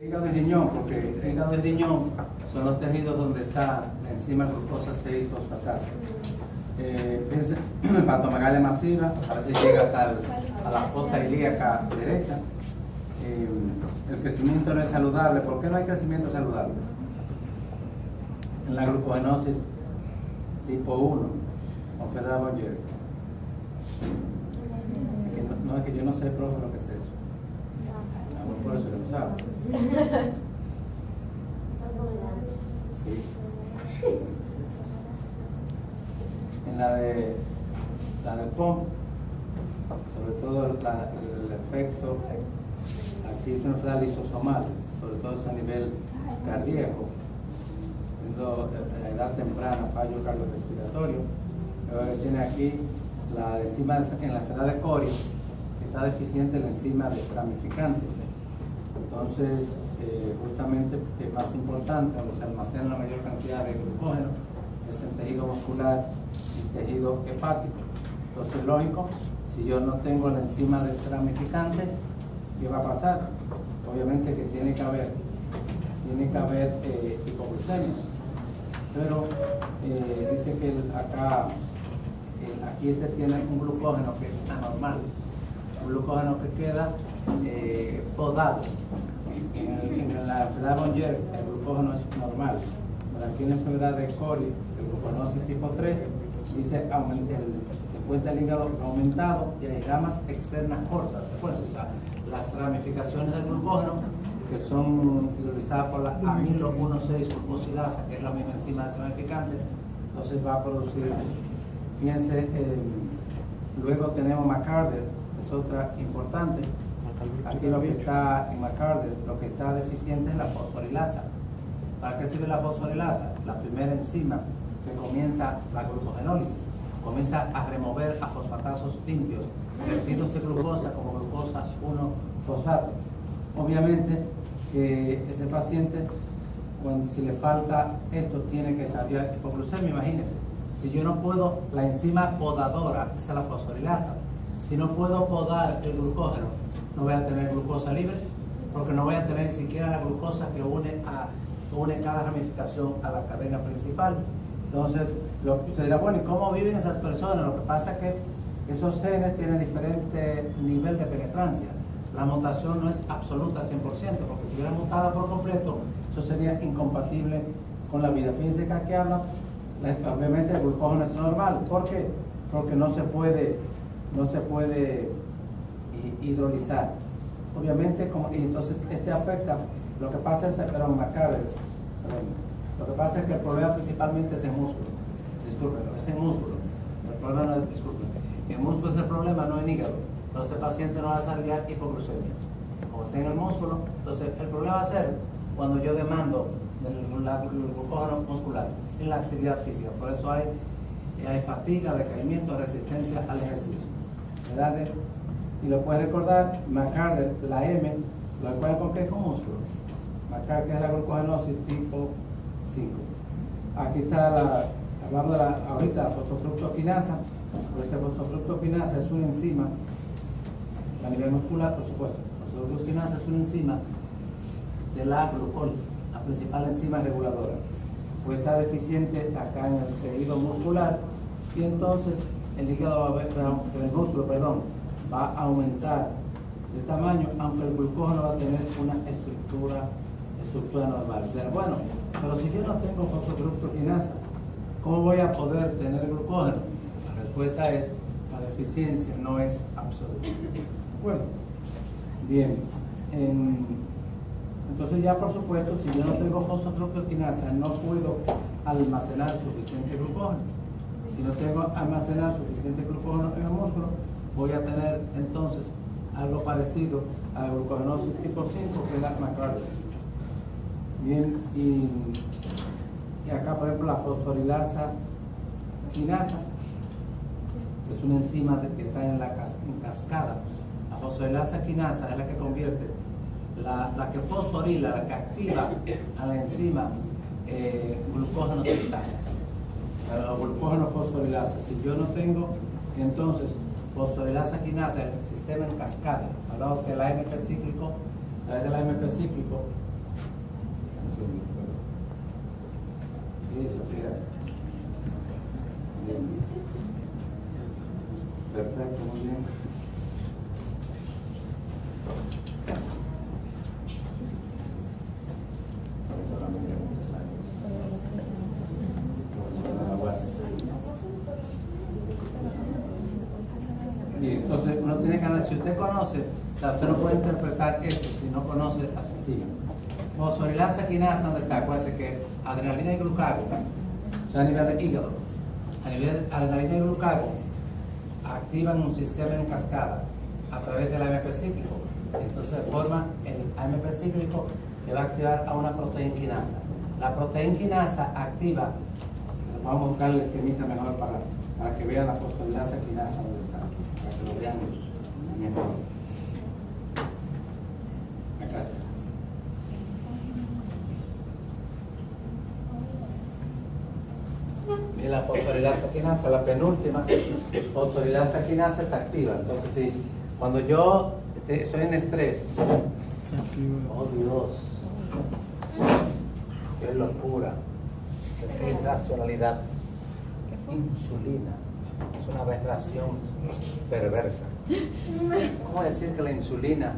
Hígado y riñón, porque hígado y riñón son los tejidos donde está la enzima glucosa 6-fosfatasa. Fíjense, hepatomegalia masiva, a veces llega hasta a la fosa ilíaca derecha. El crecimiento no es saludable. ¿Por qué no hay crecimiento saludable? En la glucogenosis tipo 1, con Ferrara Boyer. No, es que yo no sé, profe, lo que es eso. Por eso lo usaba. Sí. En la de POM, sobre todo el efecto, aquí es una enfermedad lisosomal, sobre todo es a nivel cardíaco, viendo la edad temprana, fallo cardiorrespiratorio. Luego tiene aquí la enzima en la enfermedad de Cori, que está deficiente la enzima desramificante. Entonces, justamente es más importante, donde se almacena la mayor cantidad de glucógeno, es el tejido muscular y tejido hepático. Entonces, lógico, si yo no tengo la enzima desramificante, ¿qué va a pasar? Obviamente que tiene que haber hipoglucemia. Pero dice que aquí este tiene un glucógeno que es anormal, un glucógeno que queda podado. En la enfermedad de Boyer el glucógeno es normal, pero aquí en la enfermedad de Cori, el glucogenosis tipo 3, dice se encuentra el hígado aumentado y hay ramas externas cortas, ¿se acuerdan? O sea, las ramificaciones del glucógeno que son hidrolizadas por la amilo 1,6 glucosidasa, que es la misma enzima desramificante, entonces va a producir, fíjense, luego tenemos McArdle, que es otra importante. Aquí lo que está en McArdle, lo que está deficiente es la fosforilasa. ¿Para qué sirve la fosforilasa? La primera enzima que comienza la glucogenólisis, comienza a remover a fosfatazos limpios, residuos de glucosa como glucosa 1-fosfato. Obviamente que ese paciente, si le falta esto, tiene que salir hipoglucemia. Imagínense, si yo no puedo, la enzima podadora, esa es la fosforilasa, si no puedo podar el glucógeno, no voy a tener glucosa libre, porque no voy a tener ni siquiera la glucosa que une cada ramificación a la cadena principal. Entonces, usted dirá, bueno, ¿y cómo viven esas personas? Lo que pasa es que esos genes tienen diferente nivel de penetrancia. La mutación no es absoluta 100%, porque si estuviera mutada por completo, eso sería incompatible con la vida. Fíjense que aquí habla, obviamente el glucógeno es normal. ¿Por qué? Porque no se puede hidrolizar. Obviamente, y entonces este afecta, lo que pasa es que el problema principalmente es el músculo. Disculpen, es el músculo. El problema no es, disculpen, el músculo es el problema, no el hígado. Entonces el paciente no va a desarrollar hipoglucemia. Como está en el músculo, entonces el problema va a ser cuando yo demando el glucógeno muscular en la actividad física. Por eso hay fatiga, decaimiento, resistencia al ejercicio. ¿Verdad? Y lo puedes recordar, McArdle, la M, ¿lo recuerdan con qué? Con músculo. McArdle, que es la glucogenosis tipo 5. Aquí está hablando ahorita, la fosfofructoquinasa. Esa fosfofructoquinasa es una enzima a nivel muscular, por supuesto. La fosfofructoquinasa es una enzima de la glucólisis, la principal enzima reguladora. Pues está deficiente acá en el tejido muscular y entonces el músculo va a aumentar de tamaño, aunque el glucógeno va a tener una estructura normal. Pero bueno, pero si yo no tengo fosfofructoquinasa, ¿cómo voy a poder tener glucógeno? La respuesta es, la deficiencia no es absoluta. ¿De acuerdo? Bien. Entonces ya por supuesto, si yo no tengo fosfofructoquinasa, no puedo almacenar suficiente glucógeno. Si no tengo almacenar suficiente glucógeno en el músculo, voy a tener entonces algo parecido a la glucogenosis tipo 5, que es la McArdle. Bien, y acá por ejemplo la fosforilasa quinasa, que es una enzima que está en cascada. La fosforilasa quinasa es la que convierte, la que fosforila, la que activa a la enzima glucógeno sintasa. La glucógeno fosforilasa. Si yo no tengo, entonces fosforilasa quinasa, el sistema en cascada. Hablamos que el AMP cíclico, a través del AMP cíclico, Perfecto, muy bien. Solamente muchos años. Y entonces uno tiene que analizar, si usted conoce, o sea, usted no puede interpretar esto si no conoce la sencilla. Fosforilasa quinasa, ¿dónde está? Acuérdense que adrenalina y glucagon, o sea, a nivel de hígado, a nivel de adrenalina y glucagon, activan un sistema en cascada a través del AMP cíclico. Entonces forma el AMP cíclico que va a activar a una proteína quinasa. La proteína quinasa activa, vamos a buscar el esquemita mejor para que vean la fosforilasa quinasa donde está, para que lo vean mejor. Acá está. Miren la fosforilasa quinasa, la penúltima fosforilasa quinasa se activa. Entonces, sí, cuando yo estoy en estrés, oh Dios, qué locura, qué irracionalidad, insulina, es una aberración perversa. ¿Cómo decir que la insulina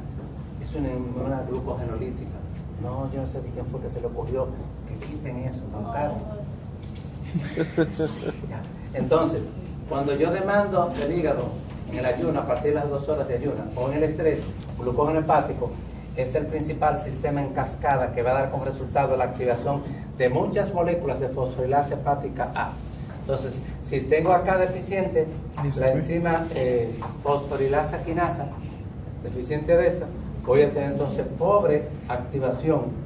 es una glucogenolítica? No, yo no sé de quién fue que se le ocurrió que quiten eso, tan caro. Entonces, cuando yo demando el hígado en el ayuno a partir de las 2 horas de ayuno o en el estrés, glucógeno hepático es el principal sistema en cascada que va a dar como resultado la activación de muchas moléculas de fosforilasa hepática A. Entonces, si tengo acá deficiente la enzima fosforilasa quinasa, deficiente de esta, voy a tener entonces pobre activación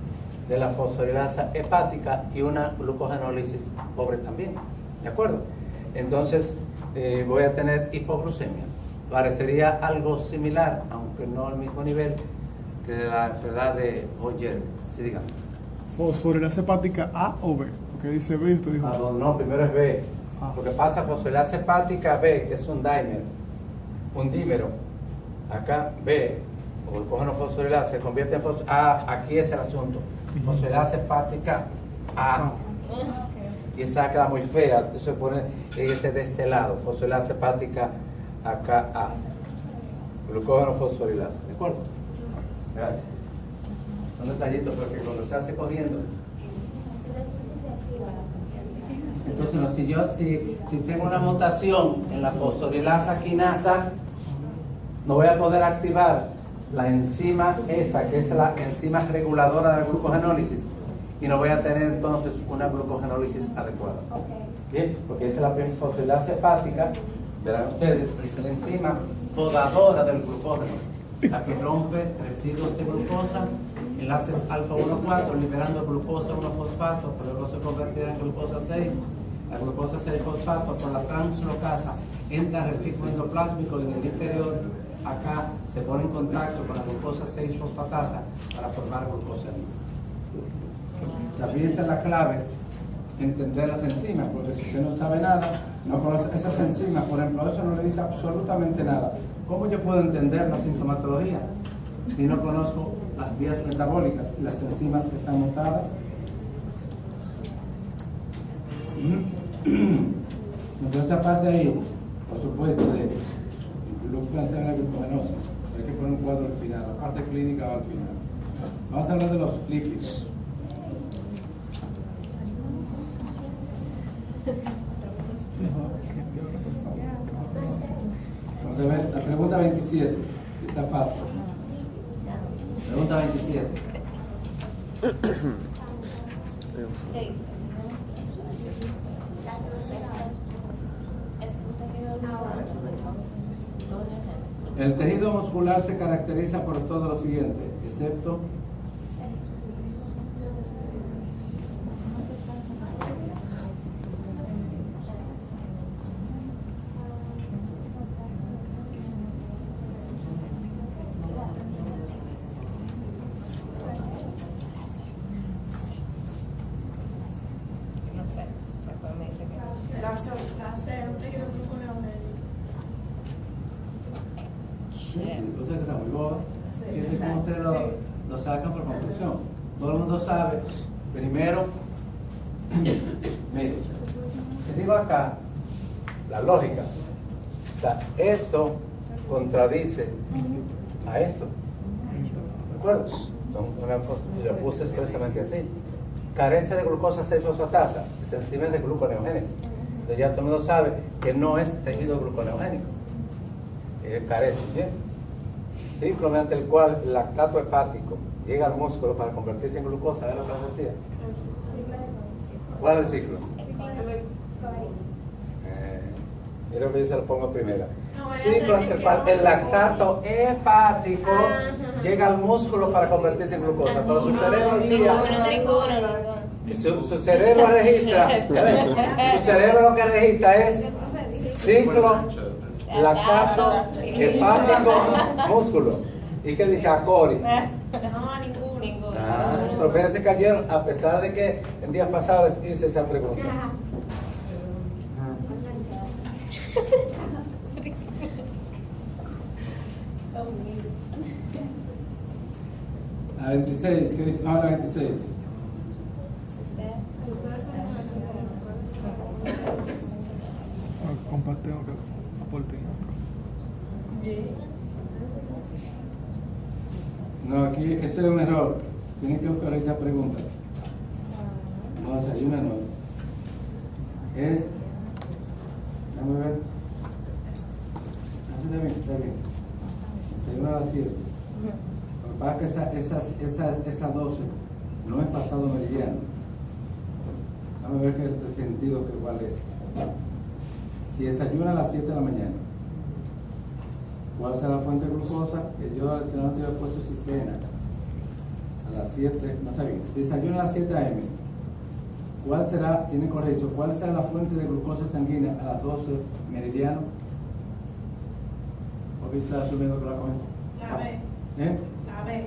de la fosforilasa hepática y una glucogenólisis pobre también, ¿de acuerdo? Entonces voy a tener hipoglucemia. Parecería algo similar, aunque no al mismo nivel que la enfermedad de Oyer. Sí, dígame. ¿Fosforilasa hepática A o B? Porque dice B y usted dijo Ah, no, primero es B. Lo que pasa, fosforilasa hepática B, que es un dímero, un dímero. Acá B, o glucógeno fosforilasa, se convierte en fosforilasa. Aquí es el asunto. Fosforilasa hepática A. Y esa queda muy fea, entonces se pone de este lado, fosforilasa hepática acá A. Glucógeno fosforilasa, ¿de acuerdo? Gracias. Son detallitos porque cuando se hace corriendo. Entonces, no, si tengo una mutación en la fosforilasa quinasa, no voy a poder activar la enzima esta, que es la enzima reguladora de la glucogenólisis, y no voy a tener entonces una glucogenólisis adecuada. Bien, porque esta es la fosforilasa hepática, verán ustedes, es la enzima podadora del glucógeno, la que rompe residuos de glucosa, enlaces alfa-1,4, liberando glucosa 1-fosfato, que luego se convertirá en glucosa 6. La glucosa 6-fosfato por la translocasa entra al retículo endoplásmico y en el interior acá se pone en contacto con la glucosa 6-fosfatasa para formar glucosa. También esa es la clave, entender las enzimas, porque si usted no sabe nada, no conoce esas enzimas, por ejemplo, eso no le dice absolutamente nada. ¿Cómo yo puedo entender la sintomatología si no conozco las vías metabólicas y las enzimas que están mutadas? Entonces, aparte de ahí, por supuesto, de la glucogenosis, hay que poner un cuadro al final, la parte clínica va al final. Vamos a hablar de los lípidos. Vamos a ver la pregunta 27, está fácil. Pregunta 27. El tejido muscular se caracteriza por todo lo siguiente, excepto que está muy boba. Fíjense cómo ustedes lo sacan por conclusión. Todo el mundo sabe, primero, mire, te digo acá, la lógica, O sea, esto contradice a esto. ¿De acuerdo? Son una cosa, y lo puse expresamente así. Carece de glucosa 6-fosfatasa, es enzima de gluconeogénesis. Entonces ya todo el mundo sabe que no es tejido gluconeogénico. Carece, ¿bien? Ciclo mediante el cual el lactato hepático llega al músculo para convertirse en glucosa, ¿es lo que les decía? ¿Cuál es el ciclo? Mira que yo se lo pongo primero. Ciclo entre el cual el lactato hepático llega al músculo para convertirse en glucosa. Pero su cerebro decía, su cerebro registra, su cerebro lo que registra es ciclo, lactato, hepático, músculo. ¿Y qué dice Acori? No, ninguno. Pero apenas se cayeron, a pesar de que en días pasados les hice esa pregunta. A 26, ¿qué dice? No, a 26. Comparte acá, aporte. No, aquí, este es un error. Tienen que buscar esa pregunta. No, desayuna no. Es. Déjame ver. Así está bien. Desayuna a las 7. Lo que pasa es que esa 12 no es pasado meridiano. Vamos a ver qué el sentido que cuál es. Y desayuna a las 7 de la mañana. ¿Cuál será la fuente de glucosa? Que yo al final te había puesto si cena. A las 7, no está bien. Desayuna a las 7 a.m. ¿Cuál será, tiene correcto, cuál será la fuente de glucosa sanguínea a las 12 meridiano? ¿Por qué está asumiendo que la comen? La B. ¿Eh? La B.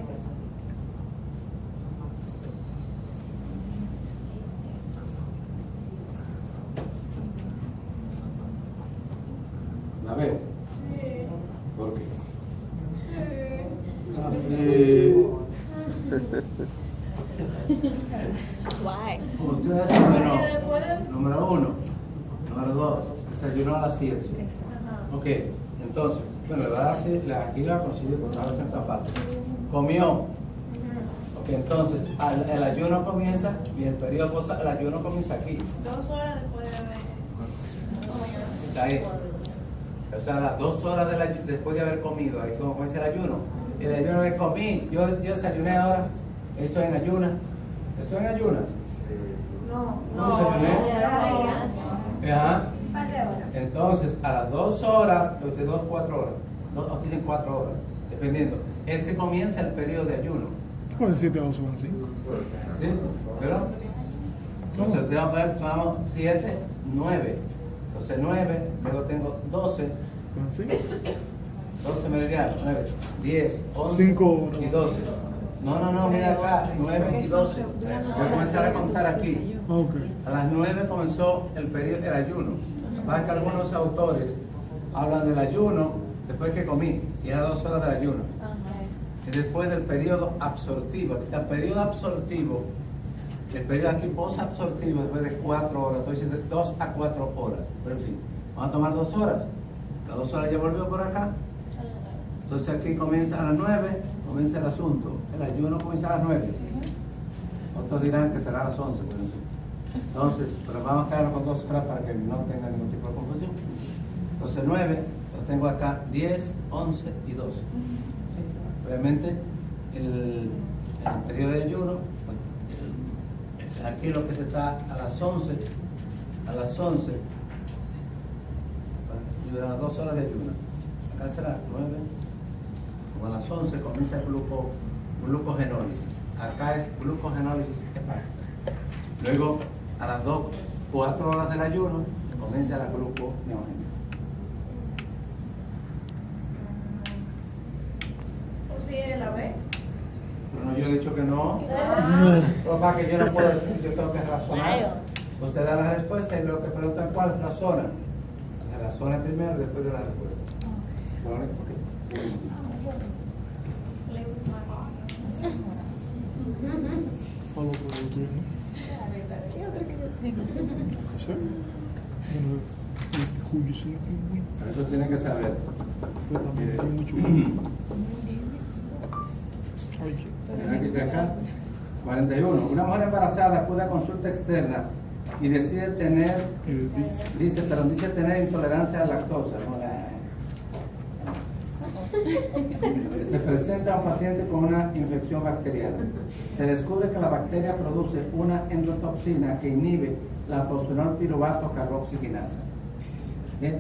¿La B? Sí. ¿Por qué? Sí. Why? Ustedes saben, Porque después de- número 1. Número 2, desayunó a las 7. Ajá. Ok, entonces, bueno, aquí la consigue porque no va a ser tan fácil. Comió. Ok, entonces, el ayuno comienza, y el periodo, el ayuno comienza aquí. 2 horas después de haber. Está ahí. O sea, las 2 horas después de haber comido, ahí como comienza el ayuno. El ayuno es comí, yo desayuné ahora, estoy en ayuna. ¿Estoy en ayuna? No desayuné. Ajá. Entonces, a las 2 horas, usted 4 horas, o tienen 4 horas, dependiendo. Ese comienza el periodo de ayuno. ¿Cuál es 7 o son 5? ¿Sí? ¿Verdad? Entonces, tomamos 7, 9. Entonces 9, luego tengo 12, 12 meridianos, 9, 10, 11 5 y 12. No, mira acá, 9 y 12. Voy a comenzar a contar aquí. Ok. A las 9 comenzó el periodo del ayuno. Más que algunos autores hablan del ayuno después que comí, y era 2 horas del ayuno. Y después del periodo absortivo. Aquí está el periodo absortivo. El periodo aquí posabsortivo después de 4 horas, estoy diciendo 2 a 4 horas. Pero en fin, vamos a tomar 2 horas. Las 2 horas ya volvió por acá. Entonces aquí comienza a las 9, comienza el asunto. El ayuno comienza a las 9. Otros dirán que será a las 11, pero en fin. Entonces, pero vamos a quedarnos con 2 horas para que no tenga ningún tipo de confusión. Entonces 9, los tengo acá 10, 11 y 12. Obviamente, el periodo de ayuno, aquí lo que se está a las 11, y a las 2 horas de ayuno. Acá será 9, como a las 11 comienza el glucogenólisis. Acá es glucogenólisis hepática. Luego, a las 4 horas del ayuno, comienza la gluconeogénesis. ¿O si es la B? Pero no, yo le he dicho que no. Para que yo no puedo decir, yo tengo que razonar. Usted da la respuesta y luego te preguntan cuál razona. Razona primero, después de la respuesta. ¿Vale? Follow por el tuyo, ¿no? ¿Sí? Julio, sí, sí, Eso tienen que saber. pero también Mire. tiene mucho. Ay, Miren aquí cerca. 41. Una mujer embarazada acude a consulta externa y decide tener, dice, dice tener intolerancia a la lactosa. ¿No? Se presenta a un paciente con una infección bacteriana. Se descubre que la bacteria produce una endotoxina que inhibe la fosfenol piruvato carboxiquinasa. Bien,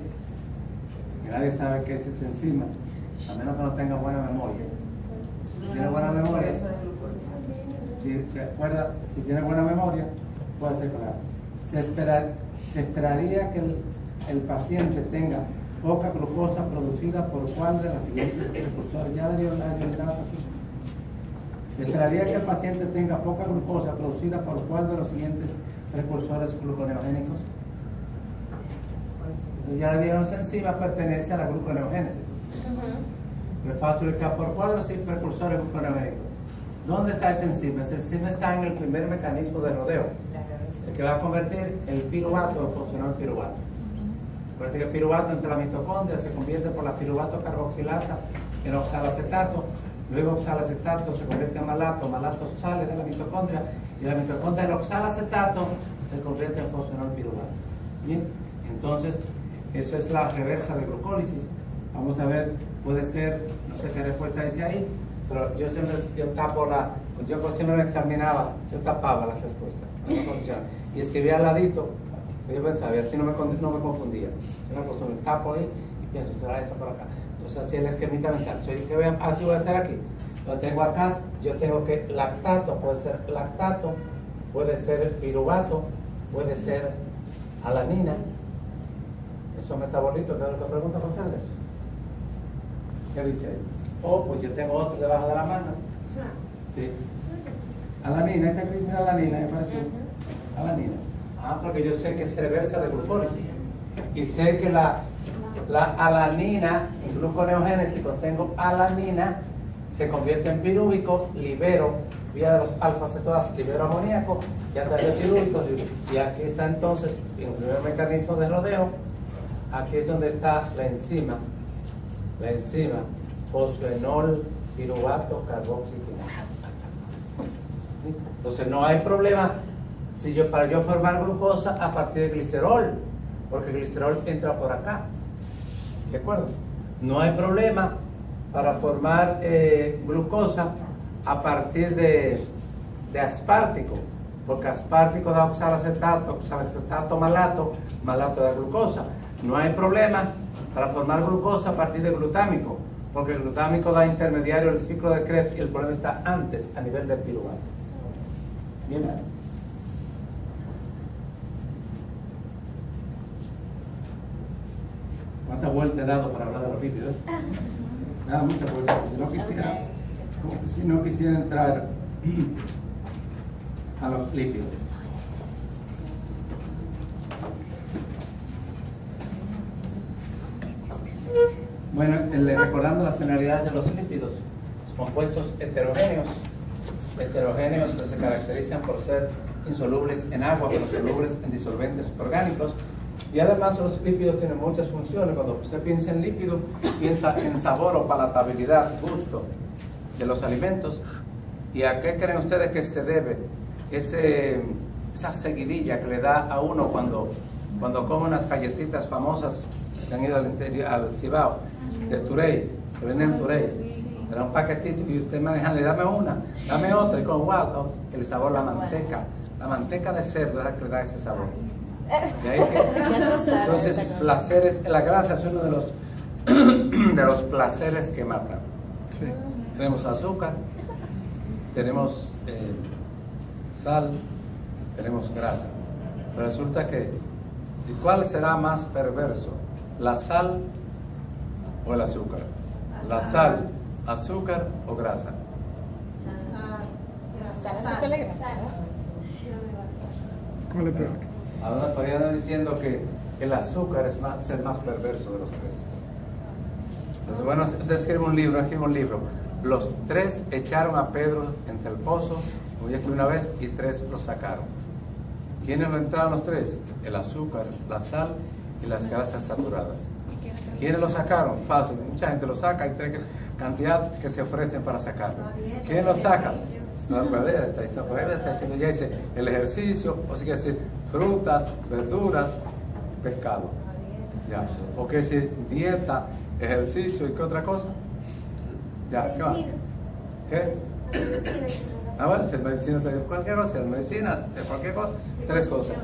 que nadie sabe qué es esa enzima, a menos que no tenga buena memoria. Si tiene buena memoria, si se acuerda, si tiene buena memoria, puede ser claro. Se esperaría que el paciente tenga poca glucosa producida por cuál de las siguientes precursores. Ya le dio la dato aquí. Se esperaría que el paciente tenga poca glucosa producida por cuál de los siguientes precursores gluconeogénicos. Entonces ya le dieron esa enzima, pertenece a la gluconeogénesis. Es fácil explicar por cuál de los precursores gluconeogénicos. ¿Dónde está esa enzima? Esa enzima está en el primer mecanismo de rodeo, el que va a convertir el piruvato en fosfenol piruvato. Por eso que el piruvato entre la mitocondria se convierte por la piruvato carboxilasa en oxalacetato, luego oxalacetato se convierte en malato, malato sale de la mitocondria y la mitocondria del oxalacetato se convierte en fosfenol piruvato. Bien, entonces eso es la reversa de glucólisis. Vamos a ver, puede ser, no sé qué respuesta dice ahí, pero yo siempre siempre me examinaba, yo tapaba las respuestas, y escribía al ladito. Yo pensaba, así no me confundía. Una cosa, me tapo ahí y pienso, será esto por acá. Entonces, así el esquemita mental. Así voy a hacer aquí. Lo tengo acá, yo tengo que lactato, puede ser piruvato, puede ser alanina. Eso metabolito, ¿qué es lo que pregunta por ustedes? ¿Qué dice ahí? Pues yo tengo otro debajo de la mano. Sí. Alanina, ¿qué dice alanina? Me pareció. Alanina. Porque yo sé que es reversa de glucólisis y sé que la alanina en gluconeogénesis, cuando tengo alanina, se convierte en pirúvico, libero vía de los alfa-cetonas, libero amoníaco y a través de pirúvicos, y aquí está entonces en el primer mecanismo de rodeo. Aquí es donde está la enzima fosfenol piruvato carboxiquinasa. ¿Sí? Entonces no hay problema para yo formar glucosa a partir de glicerol, porque el glicerol entra por acá. ¿De acuerdo? No hay problema para formar glucosa a partir de aspartico, porque aspartico da oxalacetato, malato da glucosa. No hay problema para formar glucosa a partir de glutámico, porque el glutámico da intermediario el ciclo de Krebs y el problema está antes a nivel del piruvato. Bien, ¿vale? ¿Cuántas vueltas he dado para hablar de los lípidos? Nada, muchas vueltas. Si no quisiera entrar a los lípidos. Bueno, recordando las generalidades de los lípidos, los compuestos heterogéneos que se caracterizan por ser insolubles en agua, pero solubles en disolventes orgánicos. Y además los lípidos tienen muchas funciones. Cuando usted piensa en lípido, piensa en sabor o palatabilidad, gusto de los alimentos. ¿Y a qué creen ustedes que se debe esa seguidilla que le da a uno cuando come unas galletitas famosas que han ido al Cibao, de Turey, que venden Turey? Le da un paquetito y usted manejando, dame una, dame otra, y con wow, el sabor, la manteca de cerdo es la que le da ese sabor. Y ahí entonces, placeres, la grasa es uno de los placeres que matan. sí. Tenemos azúcar, tenemos sal, tenemos grasa. Pero resulta que, ¿cuál será más perverso? ¿La sal o el azúcar? ¿La sal, azúcar o grasa? ¿Cuál es peor? Ahora estarían diciendo que el azúcar es el más perverso de los tres. Entonces, bueno, usted escribe un libro. Los tres echaron a Pedro entre el pozo, como ya escribí una vez, y tres lo sacaron. ¿Quiénes lo entraron los tres? El azúcar, la sal y las grasas saturadas. ¿Quiénes lo sacaron? Fácil, mucha gente lo saca, hay cantidad que se ofrecen para sacarlo. ¿Quién lo saca? No, pero está diciendo, ya dice el ejercicio, o sea, que decir frutas, verduras, pescado. Ya. O que decir dieta, ejercicio y qué otra cosa. Ya, ¿qué más? ¿Qué? Ah, bueno, si es medicina de cualquier cosa, medicinas de cualquier cosa, 3 cosas.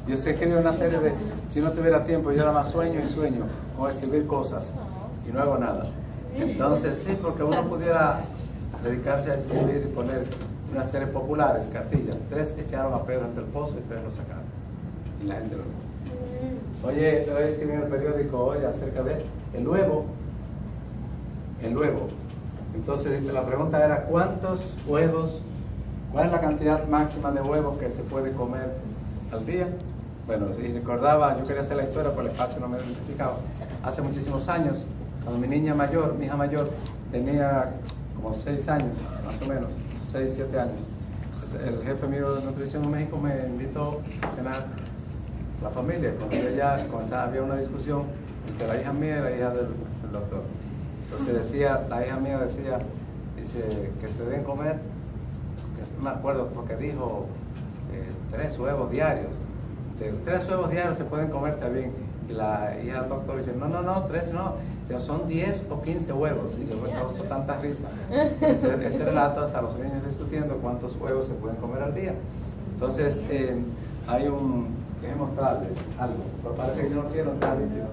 Yo sé que una serie de, si no tuviera tiempo, yo nada más sueño y sueño con escribir cosas y no hago nada. Entonces sí, porque uno pudiera dedicarse a escribir y poner unas series populares, cartillas. 3 echaron a Pedro entre el pozo y 3 lo sacaron. Y la gente lo vio. Oye, hoy escribí en el periódico hoy acerca de el huevo. El huevo. Entonces la pregunta era, ¿cuántos huevos, cuál es la cantidad máxima de huevos que se puede comer al día? Bueno, y recordaba, yo quería hacer la historia, pero el espacio no me lo identificaba. Hace muchísimos años, cuando mi hija mayor, tenía como 6 años, más o menos, 6, 7 años. El jefe mío de nutrición en México me invitó a cenar la familia. Cuando yo ya comenzaba, había una discusión entre la hija mía y la hija del doctor. Entonces decía, la hija mía dice que se deben comer, que no me acuerdo porque dijo 3 huevos diarios. 3 huevos diarios se pueden comer, está bien. Y la hija del doctor dice, no, 3 no, son 10 o 15 huevos. Y yo me causó tanta risa. Ese relato a los niños discutiendo cuántos huevos se pueden comer al día. Entonces, hay déjenme mostrarles algo, pero parece que yo no quiero entrar líquido.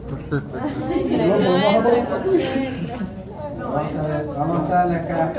Vamos a mostrarle acá